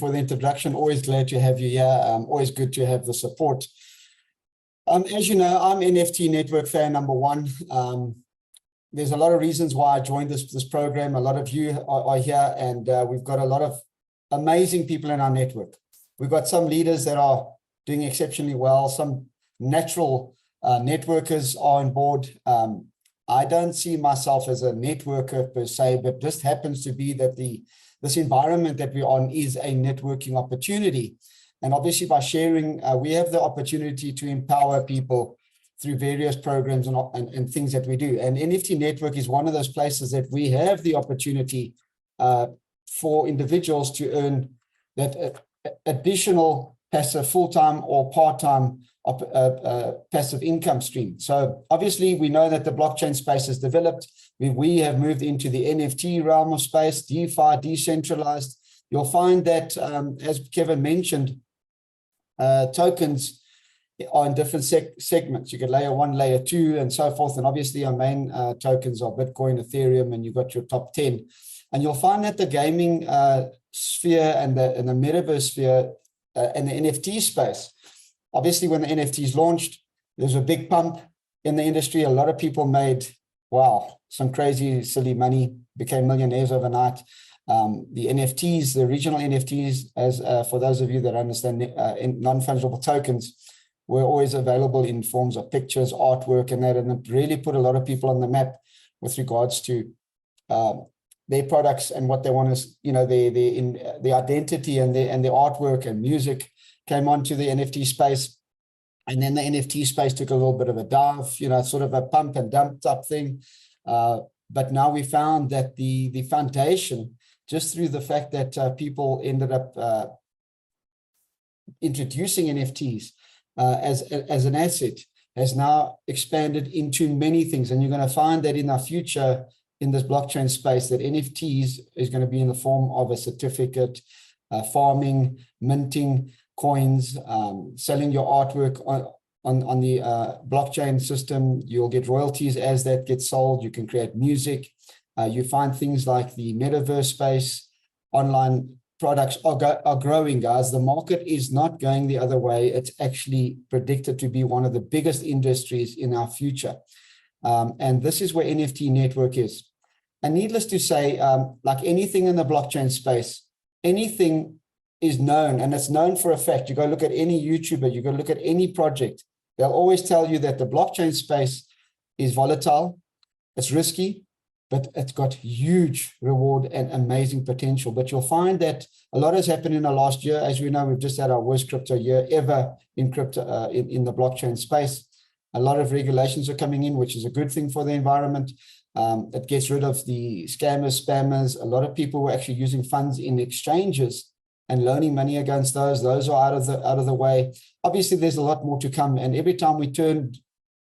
for the introduction. Always glad to have you here. Always good to have the support. As you know, I'm NFTNetwork fan number one. There's a lot of reasons why I joined this program. A lot of you are here, and we've got a lot of amazing people in our network. We've got some leaders that are doing exceptionally well. Some natural networkers are on board. I don't see myself as a networker per se, but just happens to be that this environment that we're on is a networking opportunity. And obviously by sharing, we have the opportunity to empower people through various programs and things that we do. And NFT Network is one of those places that we have the opportunity for individuals to earn that additional passive full-time or part-time passive income stream. So obviously we know that the blockchain space has developed. We have moved into the NFT realm of space, DeFi, decentralized. You'll find that, as Kevin mentioned, tokens are in different segments. You get layer 1, layer 2, and so forth. And obviously our main tokens are Bitcoin, Ethereum, and you've got your top 10. And you'll find that the gaming sphere and the metaverse sphere and the NFT space, obviously when the NFTs launched, there's a big pump in the industry. A lot of people made, wow, some crazy, silly money, became millionaires overnight. The NFTs, the original NFTs, as for those of you that understand non-fungible tokens, were always available in forms of pictures, artwork, and that, and it really put a lot of people on the map with regards to their products and what they want to, you know, the identity and the artwork and music came onto the NFT space. And then the NFT space took a little bit of a dive, you know, sort of a pump and dump type thing. But now we found that the foundation, just through the fact that people ended up introducing NFTs as an asset, has now expanded into many things. And you're going to find that in our future, in this blockchain space, that NFTs is going to be in the form of a certificate, farming, minting coins, selling your artwork on the blockchain system. You'll get royalties as that gets sold. You can create music. You find things like the metaverse space, online products are growing, guys. The market is not going the other way. It's actually predicted to be one of the biggest industries in our future. And this is where NFT Network is. And needless to say, like anything in the blockchain space, anything is known, and it's known for a fact. You go look at any YouTuber, you go look at any project, they'll always tell you that the blockchain space is volatile, it's risky, but it's got huge reward and amazing potential. But you'll find that a lot has happened in the last year. As we know, we've just had our worst crypto year ever in crypto, in the blockchain space. A lot of regulations are coming in, which is a good thing for the environment. It gets rid of the scammers, spammers. A lot of people were actually using funds in exchanges and loaning money against those. Those are out of the way. Obviously, there's a lot more to come. And every time we turned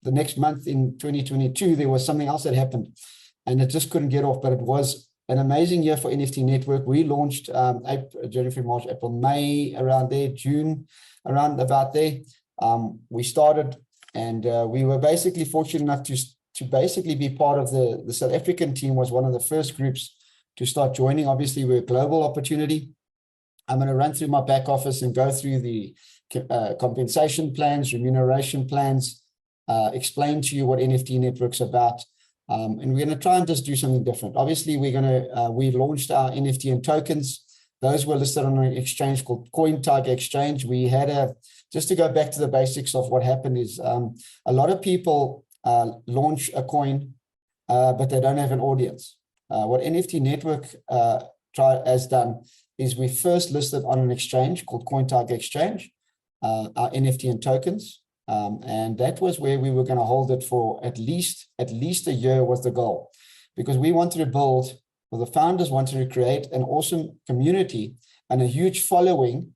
the next month in 2022, there was something else that happened. And it just couldn't get off. But it was an amazing year for NFT Network. We launched April, January, March, April, May, around there, June, around about there. We started, and we were basically fortunate enough to basically be part of the South African team. Was one of the first groups to start joining. Obviously, we're a global opportunity. I'm going to run through my back office and go through the compensation plans, remuneration plans, explain to you what NFT Network's about. And we're going to try and just do something different. Obviously, we launched our NFTN tokens. Those were listed on an exchange called CoinTarget Exchange. We had just to go back to the basics of what happened is a lot of people launch a coin, but they don't have an audience. What NFT Network has done is we first listed on an exchange called CoinTarget Exchange, our NFTN tokens. And that was where we were going to hold it for at least a year was the goal, because we wanted to build, well, the founders wanted to create an awesome community and a huge following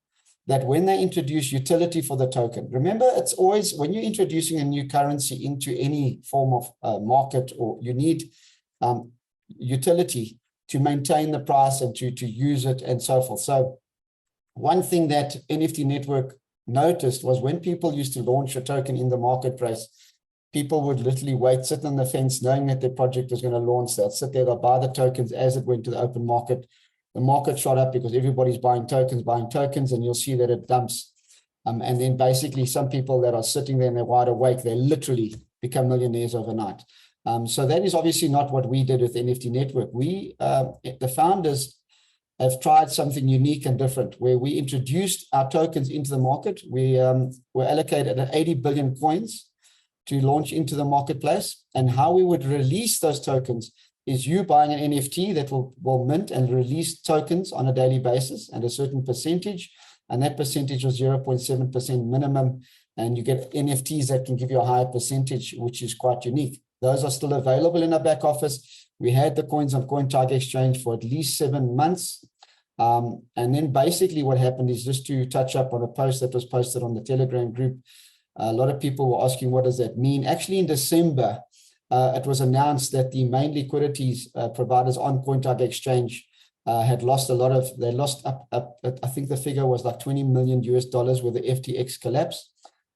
that when they introduce utility for the token, remember, it's always when you're introducing a new currency into any form of market, or you need utility to maintain the price and to use it and so forth. So one thing that NFT Network noticed was when people used to launch a token in the marketplace, people would literally wait, sit on the fence, knowing that their project was going to launch. They'll sit there, they'll buy the tokens as it went to the open market. the market shot up because everybody's buying tokens, and you'll see that it dumps. And then basically some people that are sitting there and they're wide awake, they literally become millionaires overnight. So that is obviously not what we did with NFT Network. We, the founders, have tried something unique and different, where we introduced our tokens into the market. We were allocated 80 billion coins to launch into the marketplace. And how we would release those tokens is you buying an NFT that will mint and release tokens on a daily basis and a certain percentage. And that percentage was 0.7% minimum. And you get NFTs that can give you a higher percentage, which is quite unique. Those are still available in our back office. We had the coins on CoinTarget Exchange for at least 7 months. And then basically what happened is, just to touch up on a post that was posted on the Telegram group, a lot of people were asking, what does that mean? Actually, in December, it was announced that the main liquidities providers on CoinTarget Exchange had lost a lot of, they lost up, I think the figure was like $20 million with the FTX collapse.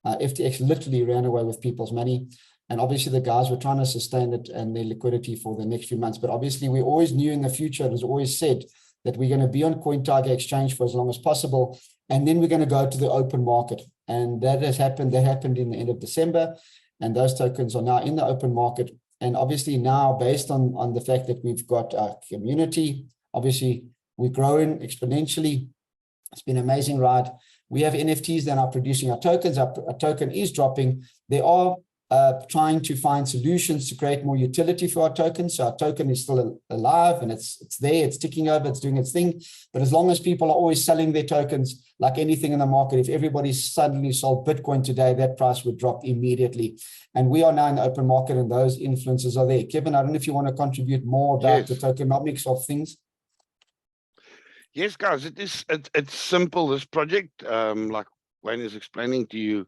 FTX literally ran away with people's money. And obviously the guys were trying to sustain it and their liquidity for the next few months. But obviously we always knew in the future, it was always said that we're going to be on CoinTarget Exchange for as long as possible. And then we're going to go to the open market. And that has happened. That happened in the end of December. And those tokens are now in the open market. And obviously now, based on the fact that we've got our community, obviously we're growing exponentially. It's been an amazing ride. We have NFTs that are producing our tokens. Our token is dropping. They are trying to find solutions to create more utility for our token. So our token is still alive, and it's there, it's ticking over, it's doing its thing. But as long as people are always selling their tokens, like anything in the market, if everybody suddenly sold Bitcoin today, that price would drop immediately. And we are now in the open market, and those influences are there. Kevin, I don't know if you want to contribute more about the tokenomics of things. Yes, guys, it's simple. This project, like Wayne is explaining to you,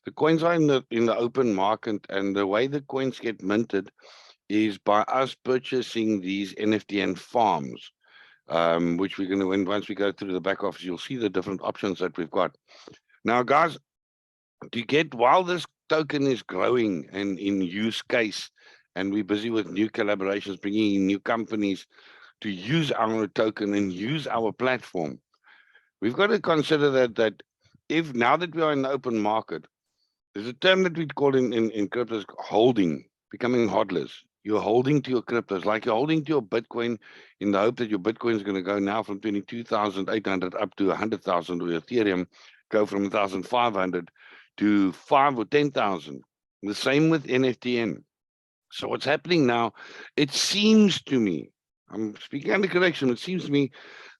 the coins are in the open market, and the way the coins get minted is by us purchasing these NFTN farms, which we're going to, once we go through the back office, you'll see the different options that we've got. Now, guys, while this token is growing and in use case, and we're busy with new collaborations, bringing in new companies to use our token and use our platform, we've got to consider that if now that we are in the open market, there's a term that we call in cryptos holding, becoming hodlers. You're holding to your cryptos, like you're holding to your Bitcoin in the hope that your Bitcoin is going to go now from 22,800 up to 100,000, or your Ethereum go from 1,500 to 5 or 10,000. The same with NFTN. So what's happening now, it seems to me, I'm speaking under correction, it seems to me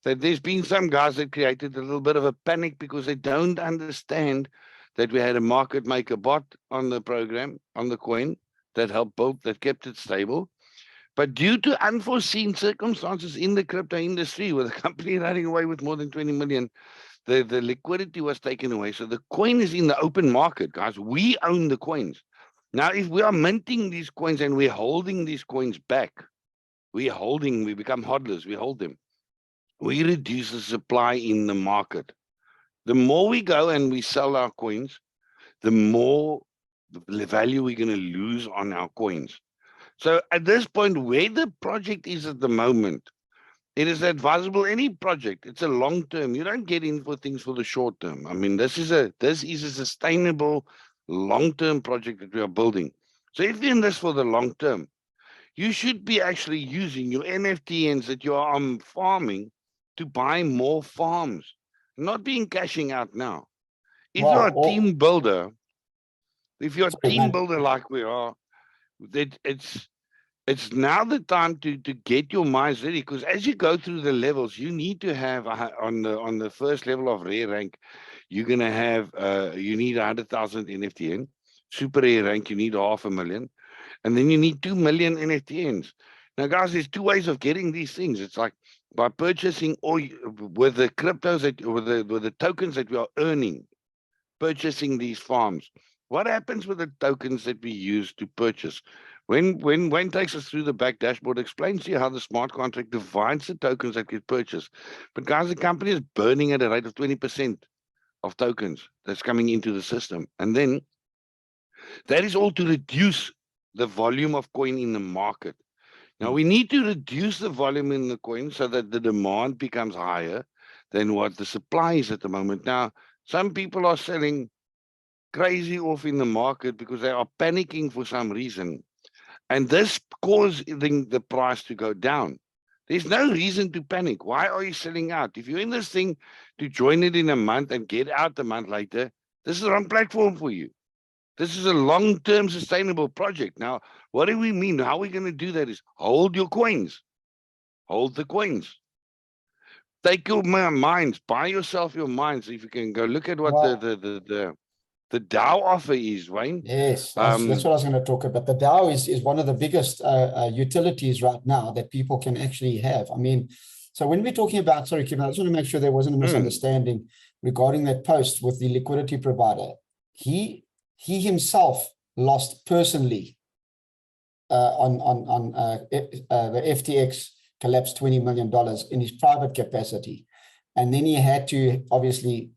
that there's been some guys that created a little bit of a panic because they don't understand that we had a market maker bot on the program, on the coin, that helped build, that kept it stable. But due to unforeseen circumstances in the crypto industry, with a company running away with more than 20 million, the liquidity was taken away. So the coin is in the open market, guys. We own the coins. Now, if we are minting these coins and we're holding these coins back, we become hodlers, we hold them. We reduce the supply in the market. The more we go and we sell our coins, the more the value we're going to lose on our coins. So at this point, where the project is at the moment, it is advisable, any project, it's a long term. You don't get in for things for the short term. I mean, this is a sustainable long-term project that we are building. So if you're in this for the long term, you should be actually using your NFTNs that you are farming to buy more farms, not being cashing out now. If you're a team builder, like we are, that it's now the time to get your minds ready, because as you go through the levels, you need to have on the first level of rare rank, you're gonna have you need 100,000 NFTN. Super rare rank, you need 500,000, and then you need 2 million NFTNs. Now, guys, there's two ways of getting these things. It's like by purchasing, or with the cryptos with the tokens that we are earning, purchasing these farms. What happens with the tokens that we use to purchase? When Wayne takes us through the back dashboard, explains to you how the smart contract divides the tokens that get purchased. But guys, the company is burning at a rate of 20% of tokens that's coming into the system. And then that is all to reduce the volume of coin in the market. Now we need to reduce the volume in the coin so that the demand becomes higher than what the supply is at the moment. Now, some people are selling crazy off in the market because they are panicking for some reason. And this causing the price to go down. There's no reason to panic. Why are you selling out? If you're in this thing to join it in a month and get out a month later, this is the wrong platform for you. This is a long-term sustainable project. Now, what do we mean? How are we going to do that is hold your coins. Hold the coins. Take your mines. Buy yourself your mines. If you can go look at what Well, the DAO offer is, Wayne. yes, that's what I was going to talk about. The DAO is one of the biggest utilities right now that people can actually have. I mean, so when we're talking about, sorry, Kevin, I just want to make sure there wasn't a misunderstanding regarding that post with the liquidity provider. He himself lost personally on the FTX collapsed $20 million in his private capacity. And then he had to obviously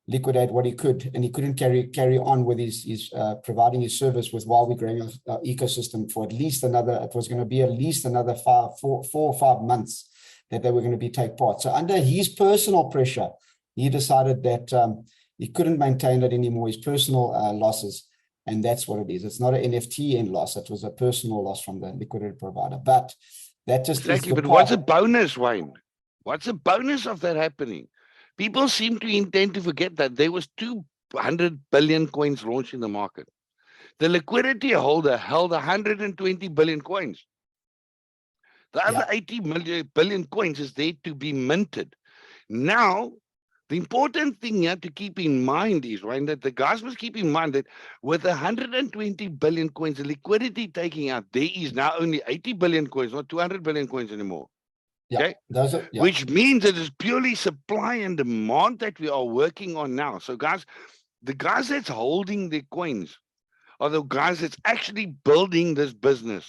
liquidate what he could, and he couldn't carry on with his providing his service with while we're growing our ecosystem for at least another, it was going to be at least another 4 or 5 months that they were going to take part. So under his personal pressure, he decided that he couldn't maintain it anymore, his personal losses. And that's what it is. It's not an NFTN loss. It was a personal loss from the liquidity provider. But that just exactly. is the But what's a bonus, Wayne? What's a bonus of that happening? People seem to intend to forget that there was 200 billion coins launched in the market. The liquidity holder held 120 billion coins. The other 80 billion coins is there to be minted. Now, the important thing here to keep in mind is, right, that the guys must keep in mind that with 120 billion coins, the liquidity taking out, there is now only 80 billion coins, not 200 billion coins anymore. Yeah, okay, those are, yeah. Which means it is purely supply and demand that we are working on now. So, guys, the guys that's holding the coins are the guys that's actually building this business.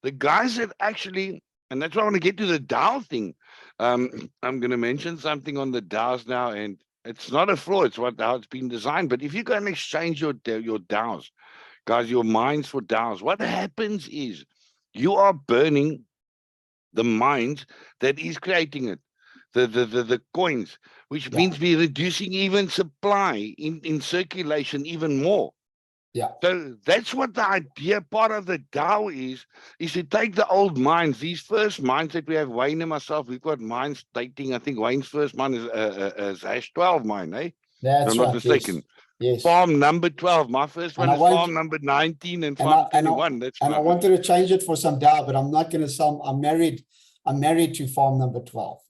The guys that actually, and that's why I want to get to the DAO thing. I'm going to mention something on the DAOs now, and it's not a flaw. It's how it's been designed. But if you go and exchange your DAOs, guys, your mines for DAOs, what happens is you are burning the mines that is creating it, the coins, which means we're reducing even supply in circulation even more. Yeah. So that's what the idea part of the DAO is to take the old mines, these first mines that we have, Wayne and myself, we've got mines dating, I think Wayne's first mine is hash 12 mine, eh? That's if I'm not mistaken. Yes. Farm number 12. My first one is farm number 19 and farm 21. That's and I wanted to change it for some DAO, but I'm not going to sell. I'm married to farm number 12.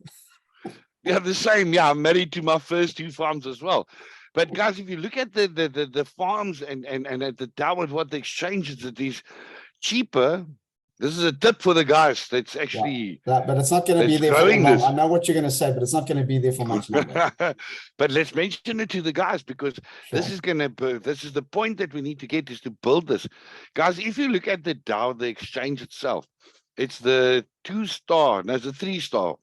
Yeah, the same. Yeah, I'm married to my first 2 farms as well. But guys, if you look at the farms and at the DAO, what the exchanges, it is cheaper. This is a tip for the guys that's actually but it's not going to be there for long. I know what you're going to say, but it's not going to be there for much longer. But let's mention it to the guys, because this is the point that we need to get, is to build this. Guys, if you look at the DAO, the exchange itself, it's the 2-star, no, it's a 3-star.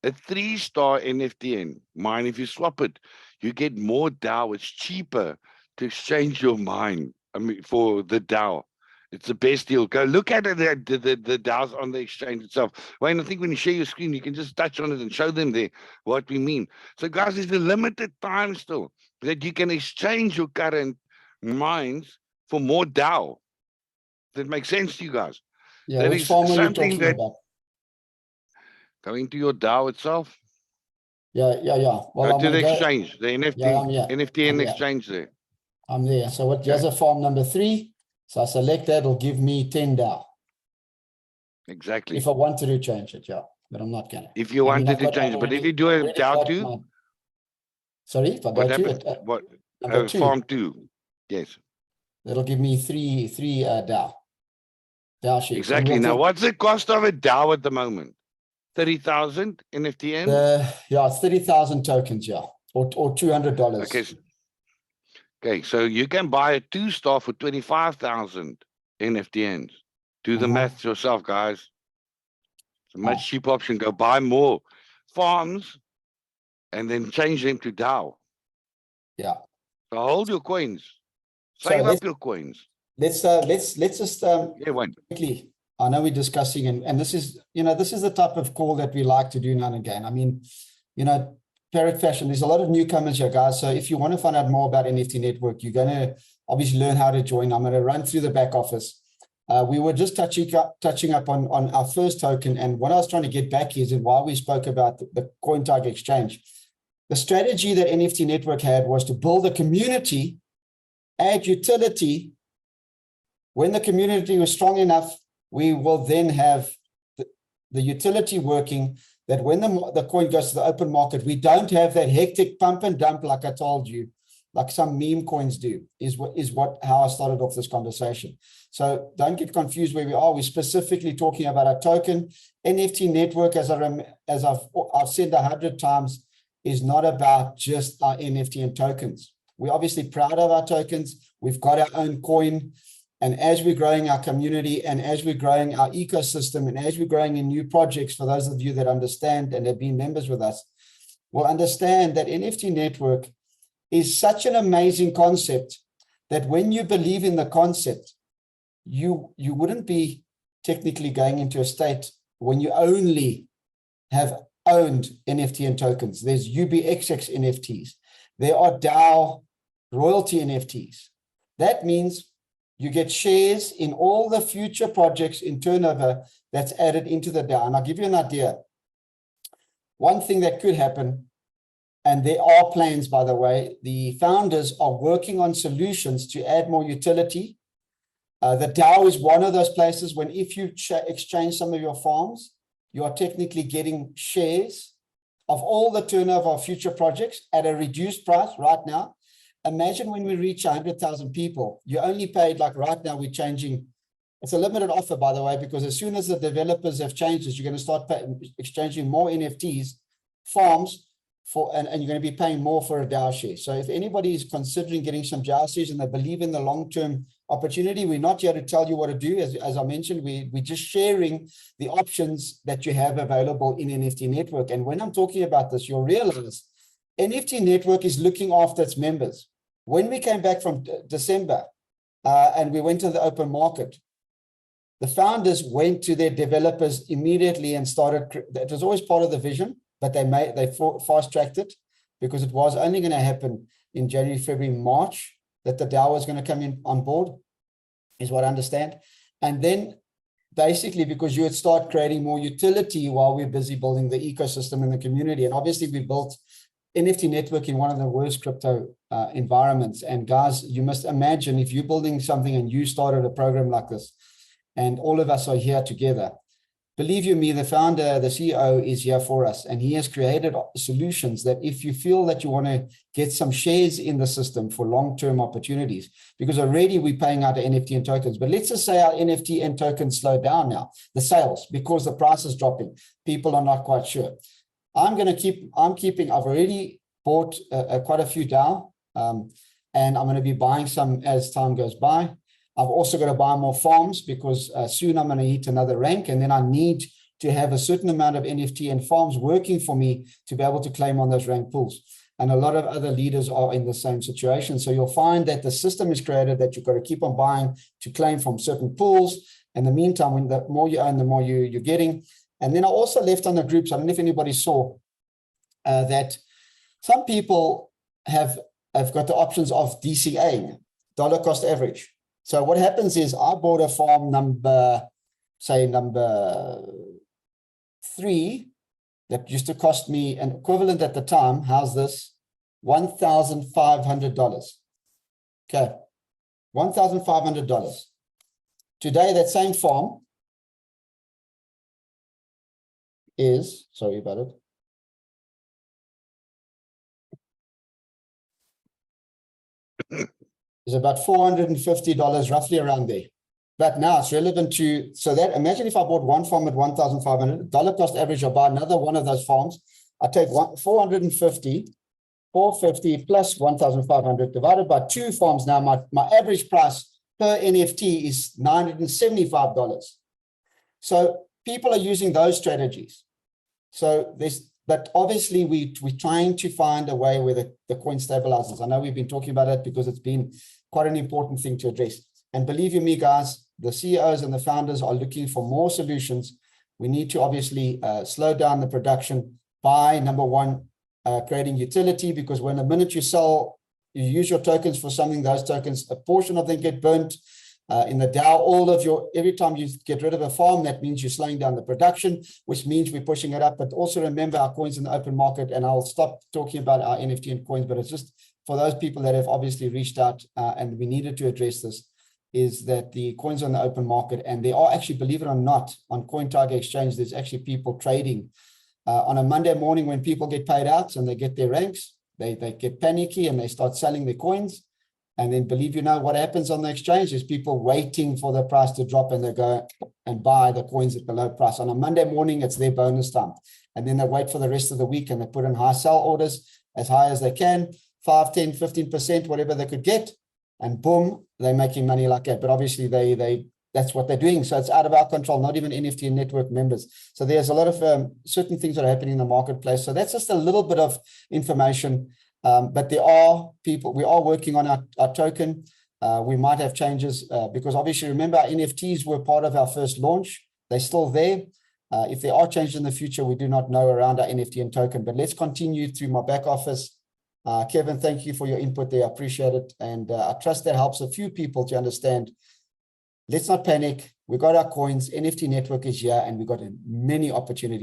A 3-star NFTN mine. If you swap it, you get more DAO. It's cheaper to exchange your mine. I mean, for the DAO, it's the best deal. Go look at it, the DAOs on the exchange itself. Wayne, I think when you share your screen, you can just touch on it and show them there what we mean. So, guys, there's a limited time still that you can exchange your current mines for more DAO. That makes sense to you guys? Yeah, that which farm are you talking that, about? Going to your DAO itself. Yeah. Well, go to the exchange, the NFTN exchange there. I'm there. So what? There's a farm number 3. So I select that. It'll give me 10 DAO. Exactly. If I wanted to change it, but I'm not gonna. If you wanted to change it, but if you do a DAO 2, sorry, if I go to it, what farm 2, yes, it'll give me three DAO sheets. Exactly. Now, what's the cost of a DAO at the moment? 30,000 NFTN. It's 30,000 tokens, or $200. Okay, so you can buy a 2-star for 25,000 NFTNs. Do the math yourself, guys. It's a much cheaper option. Go buy more farms and then change them to DAO. Yeah. So hold your coins. Save up your coins. Let's just Wayne. I know we're discussing, and this is, this is the type of call that we like to do now and again. I mean, parrot fashion, there's a lot of newcomers here, guys. So if you want to find out more about NFT Network, you're going to obviously learn how to join. I'm going to run through the back office. We were just touching up on our first token. And what I was trying to get back is, and while we spoke about the CoinTiger exchange, the strategy that NFT Network had was to build a community, add utility. When the community was strong enough, we will then have the utility working, that when the coin goes to the open market, we don't have that hectic pump and dump like I told you, like some meme coins do, is how I started off this conversation. So don't get confused where we are. We're specifically talking about a token. NFT Network, as I've said 100 times, is not about just our NFT and tokens. We're obviously proud of our tokens. We've got our own coin. And as we're growing our community, and as we're growing our ecosystem, and as we're growing in new projects, for those of you that understand and have been members with us, will understand that NFT Network is such an amazing concept that when you believe in the concept, you wouldn't be technically going into a state when you only have owned NFT and tokens. There's UBXX NFTs. There are DAO royalty NFTs. That means you get shares in all the future projects in turnover that's added into the DAO. And I'll give you an idea. One thing that could happen, and there are plans, by the way, the founders are working on solutions to add more utility. The DAO is one of those places when if you exchange some of your farms, you are technically getting shares of all the turnover of future projects at a reduced price right now. Imagine when we reach 100,000 people, you only paid, like right now we're changing, it's a limited offer, by the way, because as soon as the developers have changed this, you're going to start exchanging more NFTs, farms, and you're going to be paying more for a DAO share. So if anybody is considering getting some DAO shares and they believe in the long-term opportunity, we're not here to tell you what to do. As I mentioned, we're just sharing the options that you have available in NFT Network. And when I'm talking about this, you'll realize NFT Network is looking after its members. When we came back from December and we went to the open market, the founders went to their developers immediately and started. It was always part of the vision, but they fast-tracked it because it was only going to happen in January, February, March that the DAO was going to come in on board, is what I understand. And then basically because you would start creating more utility while we're busy building the ecosystem and the community. And obviously we built NFT Network in one of the worst crypto environments. And guys, you must imagine if you're building something and you started a program like this, and all of us are here together, believe you me, the founder, the CEO is here for us. And he has created solutions that if you feel that you want to get some shares in the system for long-term opportunities, because already we're paying out the NFT and tokens, but let's just say our NFT and tokens slow down now, the sales, because the price is dropping, people are not quite sure. I've already bought quite a few DAO, and I'm going to be buying some as time goes by. I've also got to buy more farms because soon I'm going to hit another rank, and then I need to have a certain amount of NFT and farms working for me to be able to claim on those rank pools. And a lot of other leaders are in the same situation. So you'll find that the system is created that you've got to keep on buying to claim from certain pools. In the meantime, when the more you own, the more you're getting. And then I also left on the groups, I don't know if anybody saw that some people have got the options of DCA, dollar cost average. So what happens is I bought a farm number 3 that used to cost me an equivalent at the time. How's this? $1,500. Okay, $1,500. Today, that same farm is, sorry about it, is about $450, roughly around there. But now it's relevant to, so that, imagine if I bought one farm at $1,500, dollar cost average, I'll buy another one of those farms. I take 450 plus 1,500 divided by 2 farms. Now my average price per NFT is $975. So people are using those strategies. So but obviously we're trying to find a way where the coin stabilizes. I know we've been talking about it because it's been quite an important thing to address. And believe you me, guys, the CEOs and the founders are looking for more solutions. We need to obviously slow down the production by, number one, creating utility, because when the minute you sell, you use your tokens for something, those tokens, a portion of them get burnt. In the DAO, every time you get rid of a farm, that means you're slowing down the production, which means we're pushing it up. But also remember our coins in the open market, and I'll stop talking about our NFTN coins, but it's just for those people that have obviously reached out and we needed to address this, is that the coins on the open market, and there are actually, believe it or not, on CoinTiger Exchange, there's actually people trading on a Monday morning when people get paid out and they get their ranks, they get panicky and they start selling their coins. And then believe you know what happens on the exchange is people waiting for the price to drop, and they go and buy the coins at the low price. On a Monday morning, it's their bonus time. And then they wait for the rest of the week and they put in high sell orders as high as they can, 5, 10, 15%, whatever they could get. And boom, they're making money like that. But obviously that's what they're doing. So it's out of our control, not even NFTNetwork members. So there's a lot of certain things that are happening in the marketplace. So that's just a little bit of information. But there are people, we are working on our token. We might have changes because obviously remember our NFTs were part of our first launch. They're still there. If there are changes in the future, we do not know around our NFTN token, but let's continue through my back office. Kevin, thank you for your input there. I appreciate it. And I trust that helps a few people to understand. Let's not panic. We got our coins. NFT network is here, and we got many opportunities.